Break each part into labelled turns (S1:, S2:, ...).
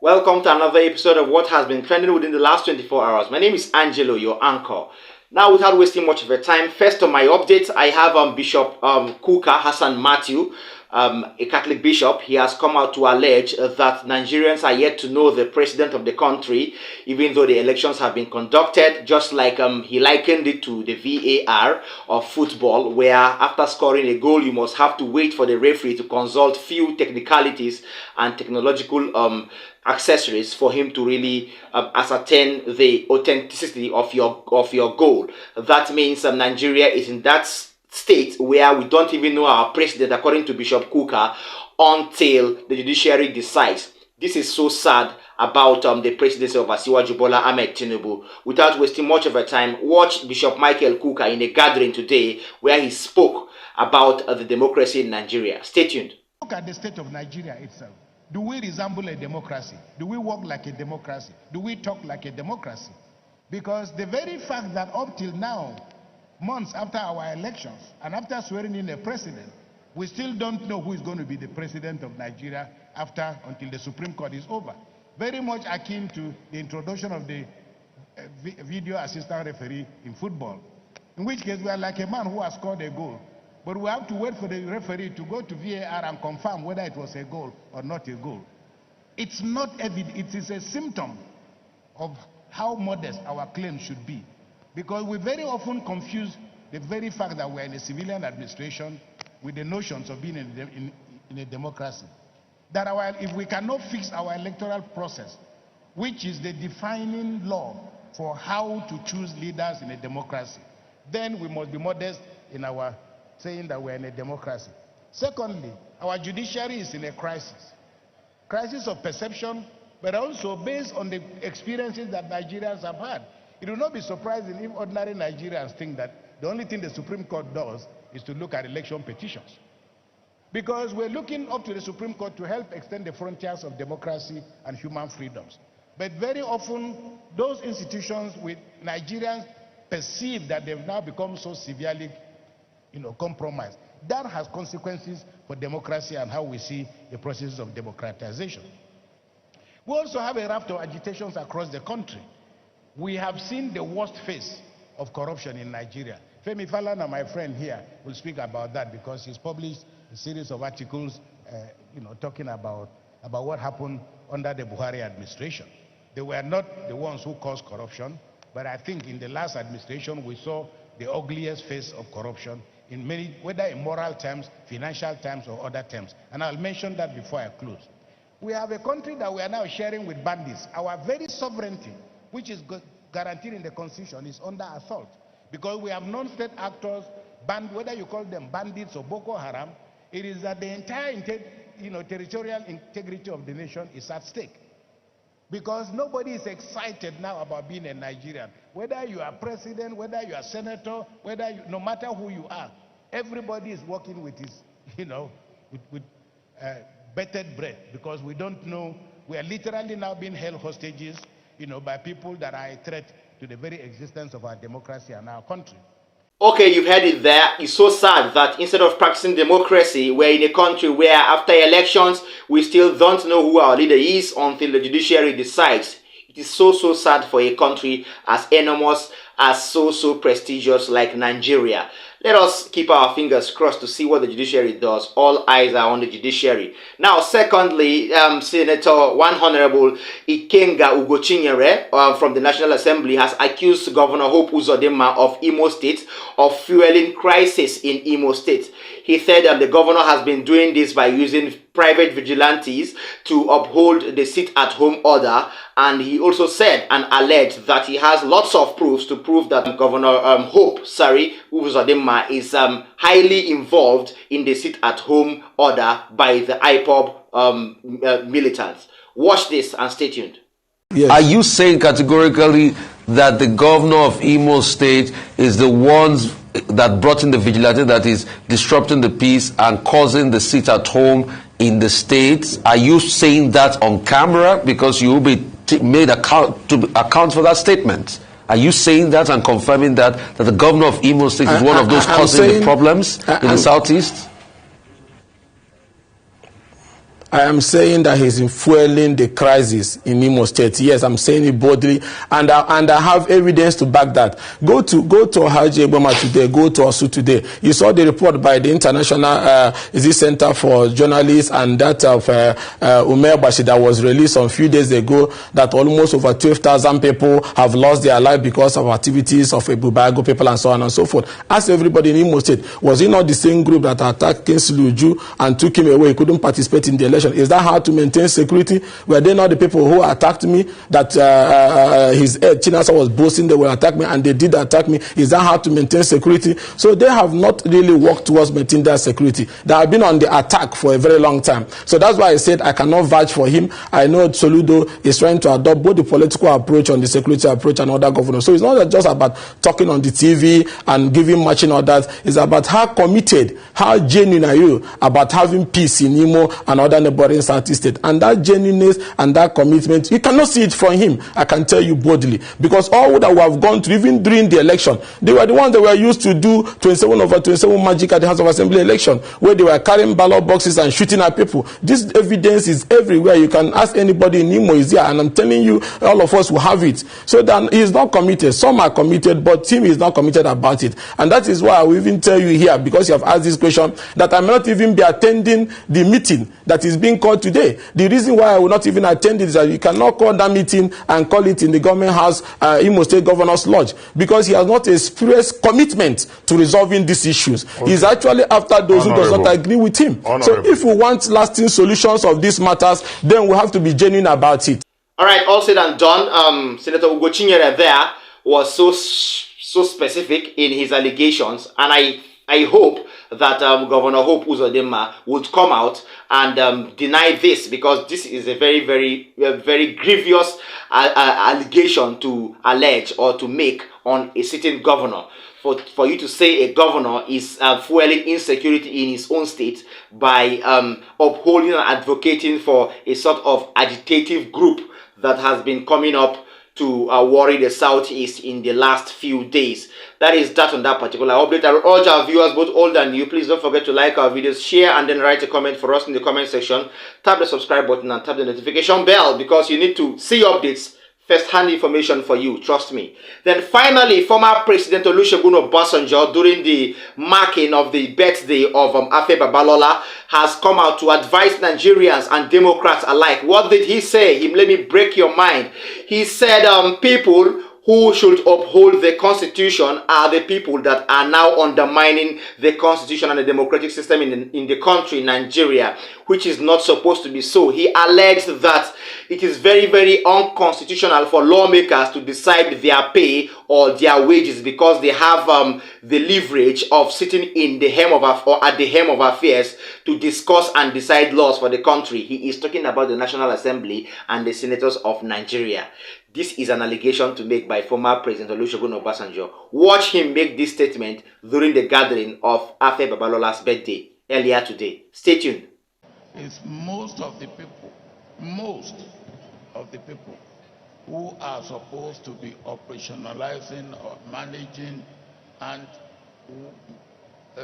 S1: Welcome to another episode of what has been trending within the last 24 hours. My name is Angelo, your anchor. Now, without wasting much of your time, first on my updates, I have Bishop Kuker Hassan Matthew, a Catholic bishop. He has come out to allege that Nigerians are yet to know the president of the country, even though the elections have been conducted, just like he likened it to the VAR of football, where after scoring a goal, you must have to wait for the referee to consult few technicalities and technological accessories for him to really ascertain the authenticity of your goal. That means Nigeria is in that state where we don't even know our president, according to Bishop Kuker, until the judiciary decides. This is so sad about the presidency of Asiwaju Bola Ahmed Tinubu. Without wasting much of our time, watch Bishop Michael Kuker in a gathering today where he spoke about the democracy in Nigeria. Stay tuned.
S2: Look at the state of Nigeria itself. Do we resemble a democracy? Do we walk like a democracy? Do we talk like a democracy? Because the very fact that up till now, months after our elections and after swearing in a president, we still don't know who is going to be the president of Nigeria until the Supreme Court is over. Very much akin to the introduction of the video assistant referee in football, in which case we are like a man who has scored a goal. But we have to wait for the referee to go to VAR and confirm whether it was a goal or not a goal. It's not evident. It is a symptom of how modest our claims should be. Because we very often confuse the very fact that we're in a civilian administration with the notions of being in a democracy. That if we cannot fix our electoral process, which is the defining law for how to choose leaders in a democracy, then we must be modest in our saying that we're in a democracy. Secondly, our judiciary is in a crisis. Crisis of perception, but also based on the experiences that Nigerians have had. It will not be surprising if ordinary Nigerians think that the only thing the Supreme Court does is to look at election petitions. Because we're looking up to the Supreme Court to help extend the frontiers of democracy and human freedoms. But very often, those institutions with Nigerians perceive that they've now become so severely compromised. That has consequences for democracy and how we see the process of democratization. We also have a raft of agitations across the country. We have seen the worst face of corruption in Nigeria. Femi Falana, my friend here, will speak about that because he's published a series of articles talking about what happened under the Buhari administration. They were not the ones who caused corruption, but I think in the last administration we saw the ugliest face of corruption in many, whether in moral terms, financial terms, or other terms. And I'll mention that before I close. We have a country that we are now sharing with bandits. Our very sovereignty, which is guaranteed in the Constitution, is under assault. Because we have non-state actors, whether you call them bandits or Boko Haram, it is that the entire territorial integrity of the nation is at stake. Because nobody is excited now about being a Nigerian. Whether you are president, whether you are senator, no matter who you are, everybody is working with his, with bated breath, because we don't know. We are literally now being held hostages, by people that are a threat to the very existence of our democracy and our country.
S1: Okay, you've heard it there. It's so sad that instead of practicing democracy, we're in a country where after elections, we still don't know who our leader is until the judiciary decides. It is so sad for a country as enormous, as so prestigious like Nigeria. Let us keep our fingers crossed to see what the judiciary does. All eyes are on the judiciary. Now, secondly, Senator One Honorable Ikenga Ugochinyere from the National Assembly has accused Governor Hope Uzodinma of Imo State of fueling crisis in Imo State. He said that the governor has been doing this by using private vigilantes to uphold the sit-at-home order, and he also said and alleged that he has lots of proofs to prove that Governor Hope Uzodinma is highly involved in the sit-at-home order by the IPOB militants. Watch this and stay tuned.
S3: Yes. Are you saying categorically that the governor of Imo State is the ones that brought in the vigilante that is disrupting the peace and causing the sit-at-home in the states? Are you saying that on camera? Because you will be made to account for that statement. Are you saying that and confirming that the governor of Imo State is one of those causing the problems in the southeast?
S4: I am saying that he's fueling the crisis in Imo State. Yes, I'm saying it boldly, and I have evidence to back that. Go to Haji Eboma today. Go to Osu today. You saw the report by the International Center for Journalists and that of Umer Bashi that was released a few days ago, that almost over 12,000 people have lost their life because of activities of Ebubago people and so on and so forth. Ask everybody in Imo State, was it not the same group that attacked Kinsley Uju and took him away? He couldn't participate in the election. Is that how to maintain security? Were they not the people who attacked me, that his Chinasa was boasting they will attack me, and they did attack me? Is that how to maintain security? So they have not really worked towards maintaining their security. They have been on the attack for a very long time. So that's why I said I cannot vouch for him. I know Soludo is trying to adopt both the political approach and the security approach and other governors. So it's not just about talking on the TV and giving marching orders. It's about how committed, how genuine are you about having peace in Imo and other neighboring Southeast State. And that genuineness and that commitment, you cannot see it from him, I can tell you boldly. Because all that we have gone through, even during the election, they were the ones that were used to do 27 over 27 magic at the House of Assembly election, where they were carrying ballot boxes and shooting at people. This evidence is everywhere. You can ask anybody in Imo is here, and I'm telling you, all of us will have it. So then he is not committed. Some are committed, but Tim is not committed about it. And that is why I will even tell you here, because you have asked this question, that I may not even be attending the meeting that is being called today. The reason why I will not even attend it is that you cannot call that meeting and call it in the government house, Imo State Governor's Lodge, because he has not expressed commitment to resolving these issues. Okay. He's actually after those who does not agree with him. So if we want lasting solutions of these matters, then we have to be genuine about it.
S1: All right, all said and done. Senator Ugo Chinyere there was so specific in his allegations, and I hope that Governor Hope Uzodinma would come out and deny this, because this is a very, very grievous allegation to allege or to make on a sitting governor. For you to say a governor is fueling insecurity in his own state by upholding and advocating for a sort of agitative group that has been coming up to worry the Southeast in the last few days. That is that on that particular update. I urge our viewers, both old and new, please don't forget to like our videos, share, and then write a comment for us in the comment section. Tap the subscribe button and tap the notification bell, because you need to see updates, first-hand information for you, trust me. Then finally, former President Olusegun Obasanjo, during the marking of the birthday of Afe Babalola, has come out to advise Nigerians and Democrats alike. What did he say? Let me break your mind. He said people who should uphold the Constitution are the people that are now undermining the Constitution and the democratic system in the country, Nigeria, which is not supposed to be so. He alleged that it is very, very unconstitutional for lawmakers to decide their pay or their wages, because they have the leverage of sitting in the helm of or at the helm of affairs to discuss and decide laws for the country. He is talking about the National Assembly and the senators of Nigeria. This is an allegation to make by former President Olusegun Obasanjo. Watch him make this statement during the gathering of Afe Babalola's birthday earlier today. Stay tuned.
S2: It's most of the people who are supposed to be operationalizing or managing and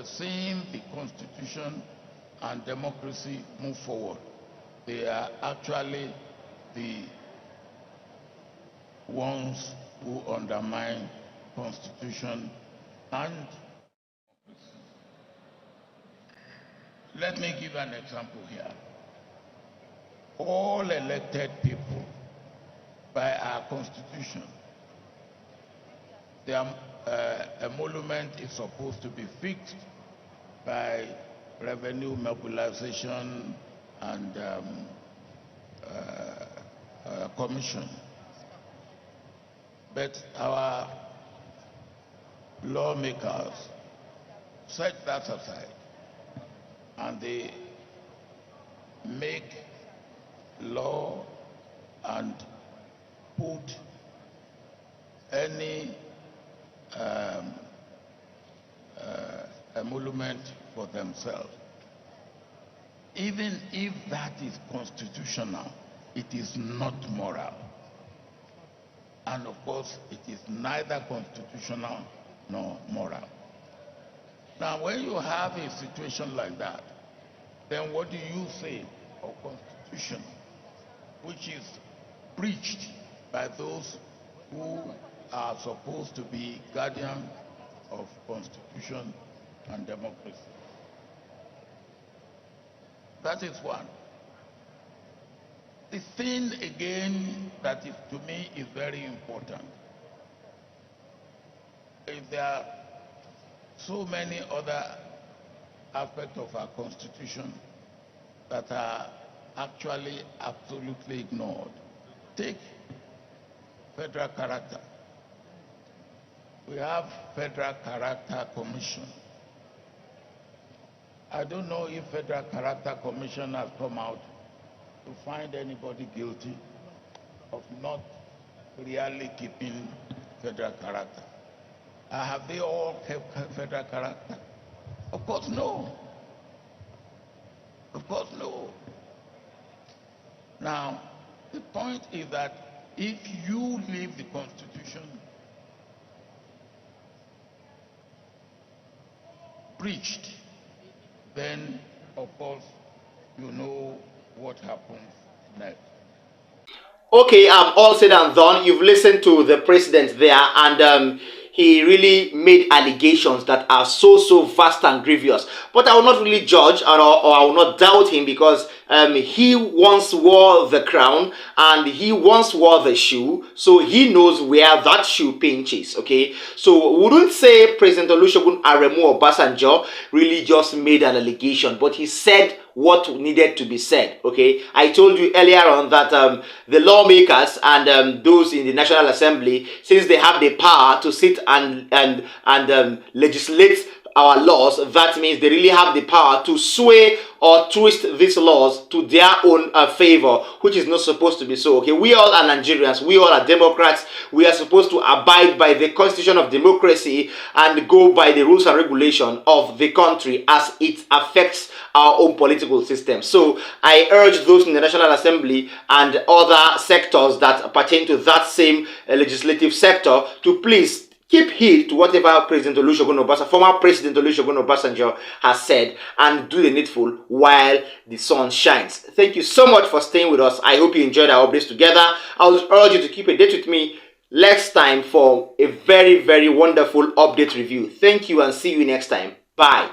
S2: seeing the Constitution and democracy move forward. They are actually the ones who undermine Constitution and let me give an example here. All elected people by our Constitution, their emolument is supposed to be fixed by revenue mobilization and commission. But our lawmakers set that aside, and they make law and put any emolument for themselves. Even if that is constitutional, it is not moral. And of course, it is neither constitutional nor moral. Now, when you have a situation like that, then what do you say
S5: or constitution which is breached by those who are supposed to be guardians of constitution and democracy. That is one. The thing again that is, to me, is very important. If there are so many other aspects of our constitution that are actually absolutely ignored. Take federal character. We have Federal Character Commission. I don't know if Federal Character Commission has come out to find anybody guilty of not really keeping federal character. Have they all kept federal character? Of course, no. Of course, no. Now, the point is that if you leave the Constitution breached, then, of course, you know what happens next.
S1: Okay, all said and done. You've listened to the president there, and he really made allegations that are so vast and grievous. But I will not really judge or I will not doubt him, because he once wore the crown and he once wore the shoe, so he knows where that shoe pinches. Okay, so we wouldn't say President Olusegun Aremu Obasanjo really just made an allegation, but he said what needed to be said. Okay, I told you earlier on that the lawmakers and those in the National Assembly, since they have the power to sit and legislate our laws, that means they really have the power to sway or twist these laws to their own favor, which is not supposed to be so. Okay, we all are Nigerians, we all are Democrats. We are supposed to abide by the constitution of democracy and go by the rules and regulation of the country as it affects our own political system. So I urge those in the National Assembly and other sectors that pertain to that same legislative sector to please keep heed to whatever President Olusegun Obasanjo, former President Olusegun Obasanjo, has said, and do the needful while the sun shines. Thank you so much for staying with us. I hope you enjoyed our updates together. I would urge you to keep a date with me next time for a very wonderful update review. Thank you and see you next time. Bye.